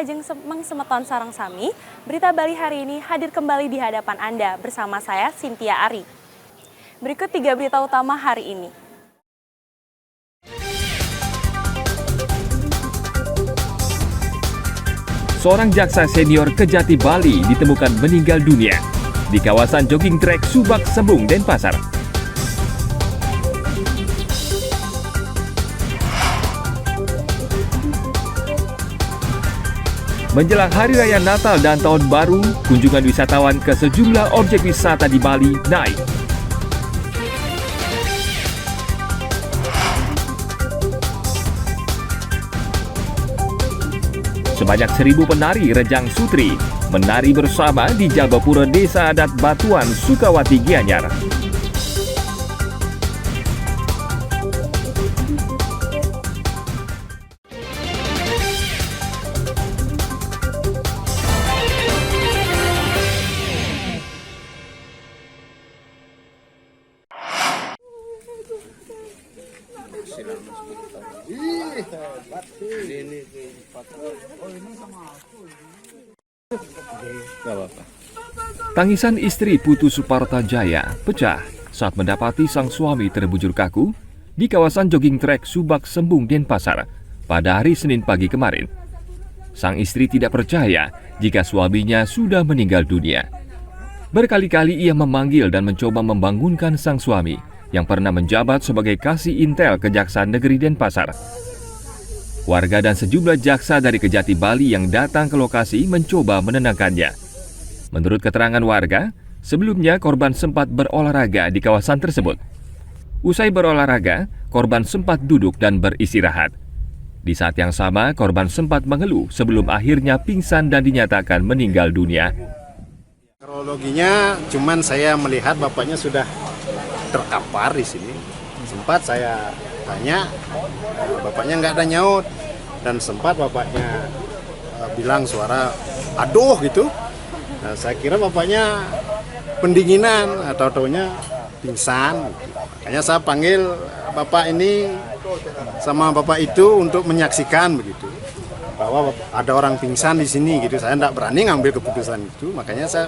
Ajeng Semeton Sarang Sami, Berita Bali hari ini hadir kembali di hadapan Anda bersama saya, Cynthia Ari. Berikut 3 berita utama hari ini. Seorang jaksa senior Kejati Bali ditemukan meninggal dunia di kawasan jogging track Subak Sembung, Denpasar. Menjelang Hari Raya Natal dan Tahun Baru, kunjungan wisatawan ke sejumlah objek wisata di Bali naik. Sebanyak 1.000 penari Rejang Sutri menari bersama di Jabapura Desa Adat Batuan, Sukawati, Gianyar. Tangisan istri Putu Supartajaya pecah saat mendapati sang suami terbujur kaku di kawasan jogging track Subak Sembung, Denpasar pada hari Senin pagi kemarin. Sang istri tidak percaya jika suaminya sudah meninggal dunia. Berkali-kali ia memanggil dan mencoba membangunkan sang suami yang pernah menjabat sebagai Kasih Intel Kejaksaan Negeri Denpasar. Warga dan sejumlah jaksa dari Kejati Bali yang datang ke lokasi mencoba menenangkannya. Menurut keterangan warga, sebelumnya korban sempat berolahraga di kawasan tersebut. Usai berolahraga, korban sempat duduk dan beristirahat. Di saat yang sama, korban sempat mengeluh sebelum akhirnya pingsan dan dinyatakan meninggal dunia. Kronologinya, cuman saya melihat bapaknya sudah terkapar di sini. Sempat saya tanya, bapaknya nggak ada nyaut, dan sempat bapaknya bilang suara aduh gitu. Nah, saya kira bapaknya pendinginan atau taunya pingsan. Makanya saya panggil bapak ini sama bapak itu untuk menyaksikan begitu bahwa ada orang pingsan di sini gitu. Saya tidak berani ngambil keputusan itu, makanya saya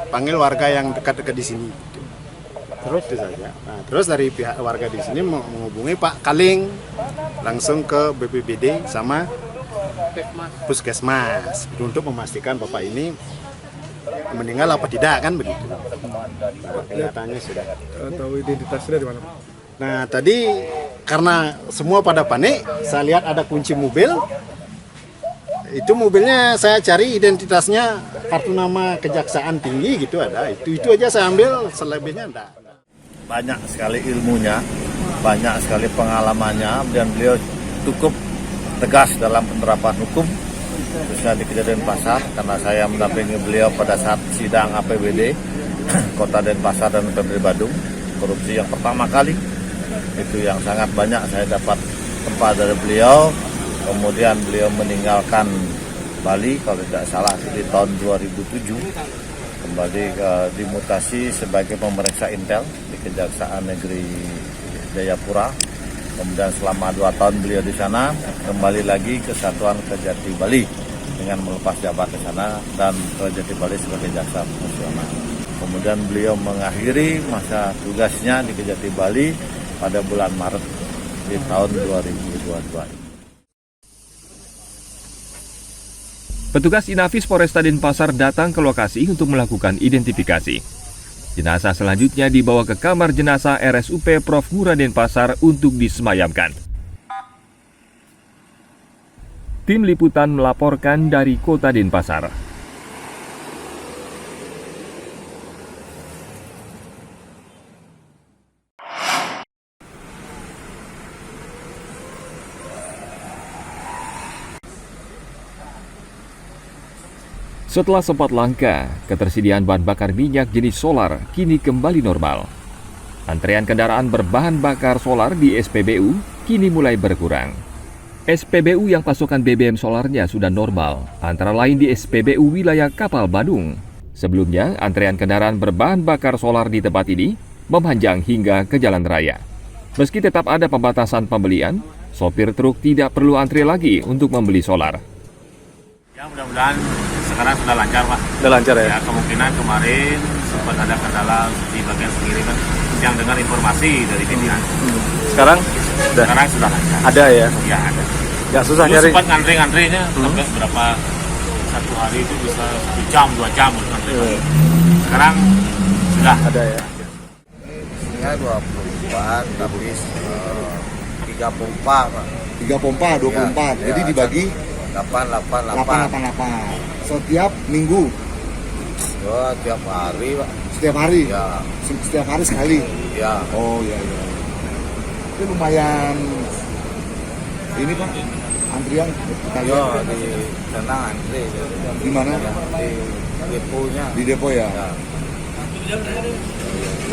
panggil warga yang dekat-dekat di sini. Gitu. Terus itu saja. Nah, terus dari pihak warga di sini menghubungi Pak Kaling langsung ke BPBD sama Puskesmas untuk memastikan bapak ini meninggal apa tidak, kan begitu. Kelihatannya sudah. Tahu identitasnya dari mana? Nah, tadi karena semua pada panik, saya lihat ada kunci mobil. Itu mobilnya saya cari identitasnya, kartu nama Kejaksaan Tinggi gitu ada. Itu aja saya ambil, selebihnya enggak. Banyak sekali ilmunya, banyak sekali pengalamannya, dan beliau cukup tegas dalam penerapan hukum, khususnya di Kejati Denpasar, karena saya mendampingi beliau pada saat sidang APBD Kota Denpasar dan PBD Badung, korupsi yang pertama kali. Itu yang sangat banyak saya dapat tempat dari beliau. Kemudian beliau meninggalkan Bali, kalau tidak salah di tahun 2007, kembali dimutasi sebagai pemeriksa Intel di Kejaksaan Negeri Jayapura. Kemudian selama 2 tahun beliau di sana, kembali lagi ke Satuan Kejati Bali dengan melepas jabat ke sana dan Kejati Bali sebagai jaksa profesional. Kemudian beliau mengakhiri masa tugasnya di Kejati Bali pada bulan Maret di tahun 2022. Petugas Inafis Polresta Denpasar datang ke lokasi untuk melakukan identifikasi. Jenazah selanjutnya dibawa ke kamar jenazah RSUP Prof. Ngurah Denpasar untuk disemayamkan. Tim liputan melaporkan dari Kota Denpasar. Setelah sempat langka, ketersediaan bahan bakar minyak jenis solar kini kembali normal. Antrean kendaraan berbahan bakar solar di SPBU kini mulai berkurang. SPBU yang pasokan BBM solarnya sudah normal, antara lain di SPBU wilayah Kapal Badung. Sebelumnya, antrean kendaraan berbahan bakar solar di tempat ini memanjang hingga ke jalan raya. Meski tetap ada pembatasan pembelian, sopir truk tidak perlu antri lagi untuk membeli solar. Ya, mudah-mudahan sekarang sudah lancar, Pak. Udah lancar ya? Ya, kemungkinan kemarin sempat ada kendala di bagian pengiriman yang dengar informasi dari pimpinan. Sekarang udah Sekarang sudah lancar. ada ya? Ya, ada. Nggak susah Dulu nyari? sempat ngantri-ngantrinya sampai berapa, satu hari itu bisa 1 jam, 2 jam ngantri. Sekarang sudah Ada ya? Isinya 24, tapi 3 pompa, Pak. 3 pompa, 24. Ya, Jadi ya, dibagi 888. 888. Setiap minggu, Ya, tiap hari, Pak. setiap hari. Ya, Setiap hari sekali. ya. Oh iya iya. Itu lumayan ini Pak, antrian kita Yo, lihat di sana antri. di mana? Ya, di deponya. Di depo ya. Ya.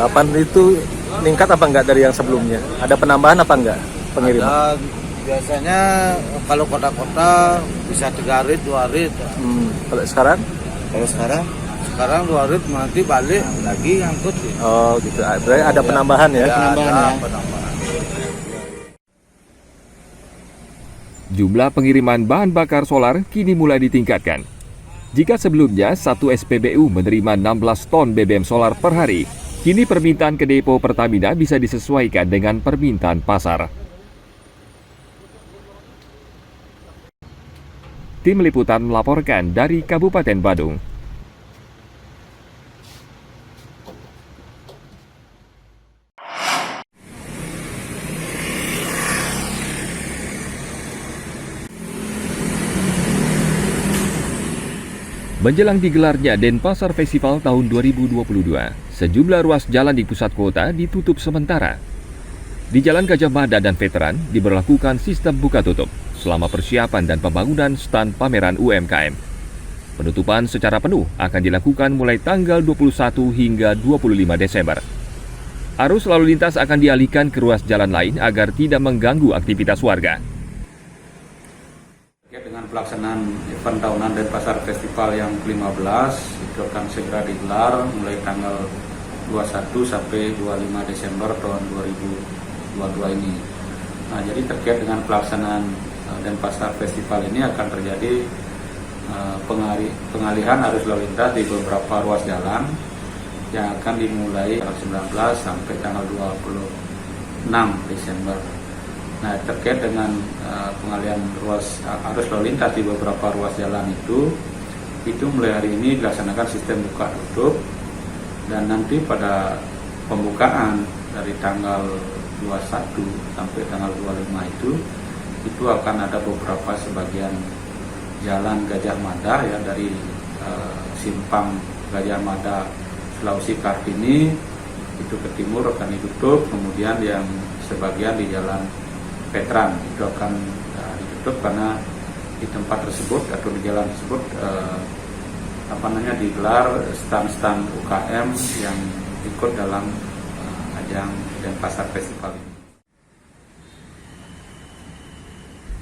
8 itu meningkat apa enggak dari yang sebelumnya? Ada penambahan apa enggak pengiriman? Ada, biasanya kalau kota-kota bisa 3 rit, 2 rit. Kalau sekarang? Kalau sekarang Sekarang 2 rit nanti balik lagi ngangkut. Oh gitu, berarti ada penambahan ya? penambahan ada ya. penambahan. Jumlah pengiriman bahan bakar solar kini mulai ditingkatkan. Jika sebelumnya satu SPBU menerima 16 ton BBM solar per hari, kini permintaan ke depo Pertamina bisa disesuaikan dengan permintaan pasar. Tim Liputan melaporkan dari Kabupaten Badung. Menjelang digelarnya Denpasar Festival tahun 2022, sejumlah ruas jalan di pusat kota ditutup sementara. Di Jalan Gajah Mada dan Veteran diberlakukan sistem buka tutup selama persiapan dan pembangunan stand pameran UMKM. Penutupan secara penuh akan dilakukan mulai tanggal 21 hingga 25 Desember. Arus lalu lintas akan dialihkan ke ruas jalan lain agar tidak mengganggu aktivitas warga. Dengan pelaksanaan event tahunan Denpasar Festival yang ke-15 itu akan segera digelar mulai tanggal 21 sampai 25 Desember tahun 2022 ini. Nah, jadi terkait dengan pelaksanaan Denpasar Festival ini akan terjadi pengalihan arus lalu lintas di beberapa ruas jalan yang akan dimulai tanggal 19 sampai tanggal 26 Desember. Nah, terkait dengan pengalihan arus lalu lintas di beberapa ruas jalan itu mulai hari ini dilaksanakan sistem buka tutup, dan nanti pada pembukaan dari tanggal 21 sampai tanggal 25 itu akan ada beberapa sebagian jalan Gajah Mada ya, dari simpang Gajah Mada Sulawesi Kartini itu ke timur akan ditutup, kemudian yang sebagian di jalan Veteran itu akan ditutup karena di tempat tersebut atau di jalan tersebut digelar stand-stand UKM yang ikut dalam ajang Denpasar Festival ini.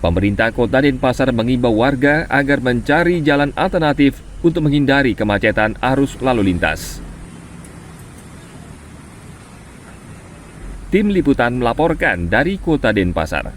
Pemerintah Kota Denpasar mengimbau warga agar mencari jalan alternatif untuk menghindari kemacetan arus lalu lintas. Tim Liputan melaporkan dari Kota Denpasar.